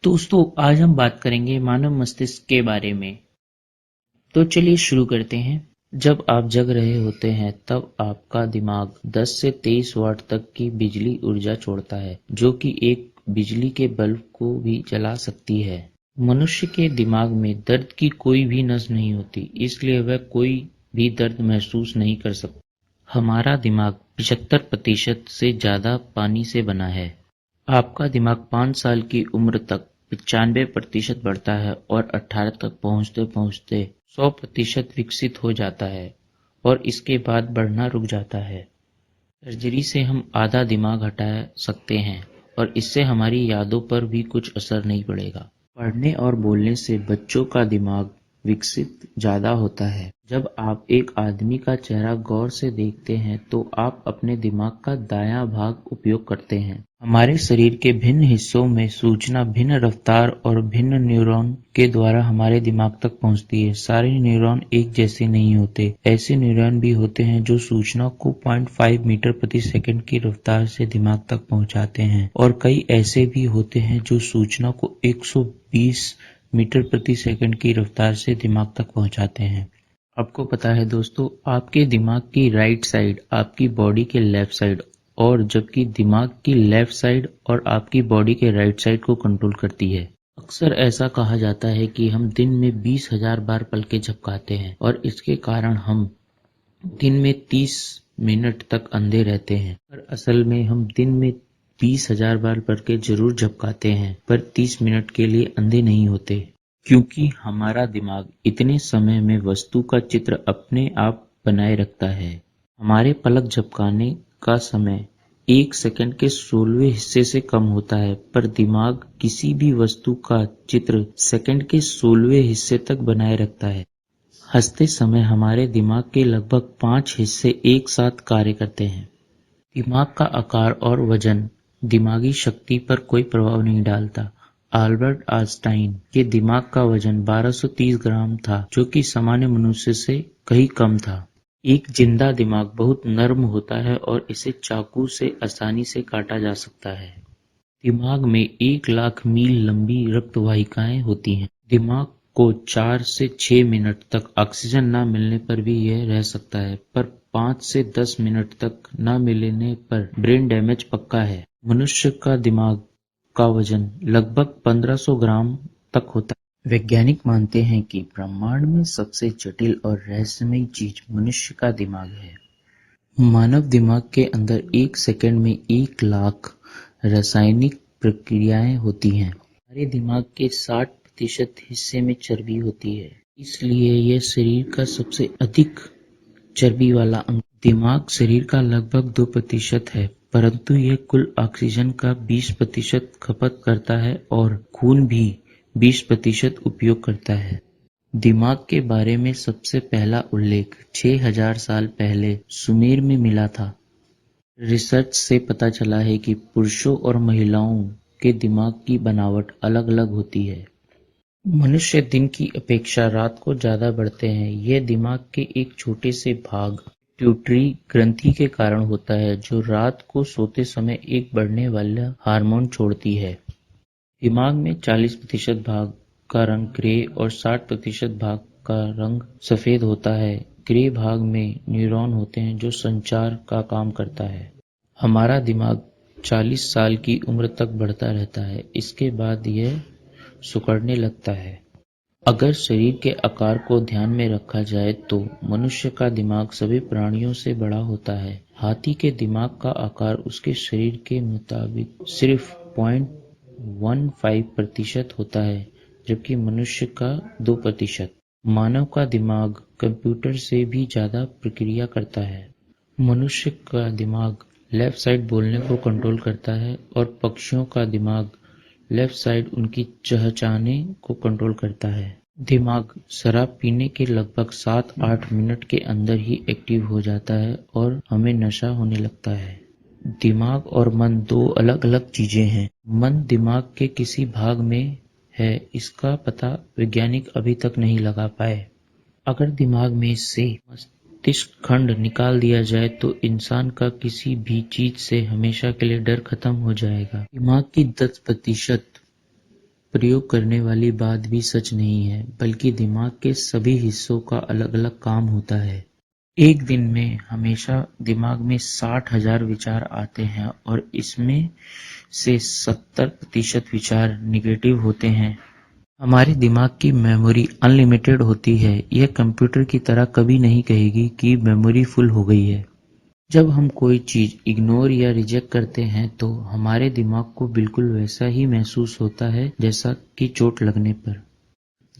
दोस्तों आज हम बात करेंगे मानव मस्तिष्क के बारे में। तो चलिए शुरू करते हैं। जब आप जग रहे होते हैं तब आपका दिमाग 10 से 23 वाट तक की बिजली ऊर्जा छोड़ता है, जो कि एक बिजली के बल्ब को भी जला सकती है। मनुष्य के दिमाग में दर्द की कोई भी नस नहीं होती, इसलिए वह कोई भी दर्द महसूस नहीं कर सकता। हमारा दिमाग 75% से ज्यादा पानी से बना है। आपका दिमाग 5 साल की उम्र तक 95% बढ़ता है और 18 तक पहुंचते पहुंचते 100% विकसित हो जाता है और इसके बाद बढ़ना रुक जाता है। सर्जरी से हम आधा दिमाग हटा सकते हैं और इससे हमारी यादों पर भी कुछ असर नहीं पड़ेगा। पढ़ने और बोलने से बच्चों का दिमाग विकसित ज्यादा होता है। जब आप एक आदमी का चेहरा गौर से देखते हैं तो आप अपने दिमाग का दायां भाग उपयोग करते हैं। हमारे शरीर के भिन्न हिस्सों में सूचना भिन्न रफ्तार और भिन्न न्यूरॉन के द्वारा हमारे दिमाग तक पहुंचती है। सारे न्यूरॉन एक जैसे नहीं होते। ऐसे न्यूरॉन भी होते हैं जो सूचना को 0.5 मीटर प्रति सेकंड की रफ्तार से दिमाग तक पहुंचाते हैं और कई ऐसे भी होते हैं जो सूचना को 120 मीटर प्रति सेकंड की रफ्तार से दिमाग तक पहुंचाते हैं। आपको पता है दोस्तों, आपके दिमाग की राइट साइड आपकी बॉडी के लेफ्ट साइड और जबकि दिमाग की लेफ्ट साइड और आपकी बॉडी के राइट साइड को कंट्रोल करती है। अक्सर ऐसा कहा जाता है कि हम दिन में 20,000 बार पलकें झपकाते हैं और इसके कारण हम दिन में 30 मिनट तक अंधे रहते हैं। पर असल में हम दिन में 20,000 बार पलकें जरूर झपकाते हैं, पर 30 मिनट के लिए अंधे नहीं होते, क्योंकि हमारा दिमाग इतने समय में वस्तु का चित्र अपने आप बनाए रखता है। हमारे पलक झपकाने का समय 1 सेकंड के 16वें हिस्से से कम होता है, पर दिमाग किसी भी वस्तु का चित्र सेकंड के 16वें हिस्से तक बनाए रखता है। हंसते समय हमारे दिमाग के लगभग 5 हिस्से एक साथ कार्य करते हैं। दिमाग का आकार और वजन दिमागी शक्ति पर कोई प्रभाव नहीं डालता। अल्बर्ट आइंस्टाइन के दिमाग का वजन 1230 ग्राम था, जो कि सामान्य मनुष्य से कहीं कम था। एक जिंदा दिमाग बहुत नर्म होता है और इसे चाकू से आसानी से काटा जा सकता है। दिमाग में 1 लाख मील लंबी रक्त वाहिकाएं होती हैं। दिमाग को 4 से 6 मिनट तक ऑक्सीजन न मिलने पर भी यह रह सकता है, पर 5 से 10 मिनट तक न मिलने पर ब्रेन डैमेज पक्का है। मनुष्य का दिमाग का वजन लगभग 1500 ग्राम तक होता है। वैज्ञानिक मानते हैं कि ब्रह्मांड में सबसे जटिल और रहस्यमयी चीज मनुष्य का दिमाग है। मानव दिमाग के अंदर 1 सेकंड में 1 लाख रासायनिक प्रक्रियाएं होती हैं। हमारे दिमाग के 60% हिस्से में चर्बी होती है, इसलिए यह शरीर का सबसे अधिक चर्बी वाला अंग। दिमाग शरीर का लगभग 2% है, परंतु यह कुल ऑक्सीजन का 20% खपत करता है और खून भी 20% उपयोग करता है। दिमाग के बारे में सबसे पहला उल्लेख 6000 साल पहले सुमेर में मिला था। रिसर्च से पता चला है कि पुरुषों और महिलाओं के दिमाग की बनावट अलग अलग होती है। मनुष्य दिन की अपेक्षा रात को ज्यादा बढ़ते हैं। यह दिमाग के एक छोटे से भाग पिट्यूटरी ग्रंथि के कारण होता है, जो रात को सोते समय एक बढ़ने वाला हार्मोन छोड़ती है। दिमाग में 40% भाग का रंग ग्रे और 60% भाग का रंग सफेद होता है। ग्रे भाग में न्यूरॉन होते हैं जो संचार का काम करता है। हमारा दिमाग 40 साल की उम्र तक बढ़ता रहता है, इसके बाद यह सिकुड़ने लगता है। अगर शरीर के आकार को ध्यान में रखा जाए तो मनुष्य का दिमाग सभी प्राणियों से बड़ा होता है। हाथी के दिमाग का आकार उसके शरीर के मुताबिक सिर्फ 0.15% होता है, जबकि मनुष्य का 2%। मानव का दिमाग कंप्यूटर से भी ज्यादा प्रक्रिया करता है। मनुष्य का दिमाग लेफ्ट साइड बोलने को कंट्रोल करता है और पक्षियों का दिमाग लेफ्ट साइड उनकी चहचहाने को कंट्रोल करता है। दिमाग शराब पीने के लगभग 7-8 मिनट के अंदर ही एक्टिव हो जाता है और हमें नशा होने लगता है। दिमाग और मन दो अलग अलग चीजें हैं। मन दिमाग के किसी भाग में है, इसका पता वैज्ञानिक अभी तक नहीं लगा पाए। अगर दिमाग में से मस्तिष्क खंड निकाल दिया जाए तो इंसान का किसी भी चीज से हमेशा के लिए डर खत्म हो जाएगा। दिमाग की 10% प्रयोग करने वाली बात भी सच नहीं है, बल्कि दिमाग के सभी हिस्सों का अलग-अलग काम होता है। एक दिन में हमेशा दिमाग में 60,000 विचार आते हैं और इसमें से 70% विचार निगेटिव होते हैं। हमारे दिमाग की मेमोरी अनलिमिटेड होती है। यह कंप्यूटर की तरह कभी नहीं कहेगी कि मेमोरी फुल हो गई है। जब हम कोई चीज इग्नोर या रिजेक्ट करते हैं तो हमारे दिमाग को बिल्कुल वैसा ही महसूस होता है जैसा कि चोट लगने पर।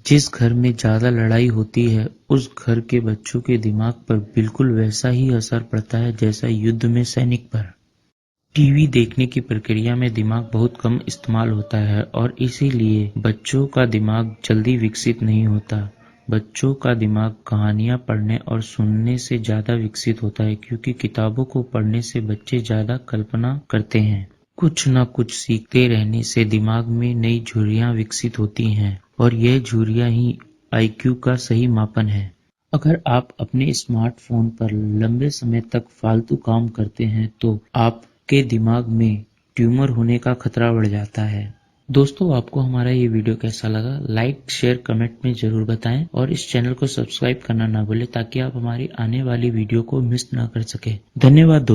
जिस घर में ज्यादा लड़ाई होती है उस घर के बच्चों के दिमाग पर बिल्कुल वैसा ही असर पड़ता है जैसा युद्ध में सैनिक पर। टीवी देखने की प्रक्रिया में दिमाग बहुत कम इस्तेमाल होता है और इसीलिए बच्चों का दिमाग जल्दी विकसित नहीं होता। बच्चों का दिमाग कहानियां पढ़ने और सुनने से ज्यादा विकसित होता है, क्योंकि किताबों को पढ़ने से बच्चे ज्यादा कल्पना करते हैं। कुछ न कुछ सीखते रहने से दिमाग में नई झुर्रियां विकसित होती हैं और यह झुर्रियां ही आईक्यू का सही मापन है। अगर आप अपने स्मार्टफोन पर लंबे समय तक फालतू काम करते हैं तो आपके दिमाग में ट्यूमर होने का खतरा बढ़ जाता है। दोस्तों, आपको हमारा ये वीडियो कैसा लगा? लाइक, शेयर, कमेंट में जरूर बताएं और इस चैनल को सब्सक्राइब करना ना भूलें ताकि आप हमारी आने वाली वीडियो को मिस ना कर सके। धन्यवाद।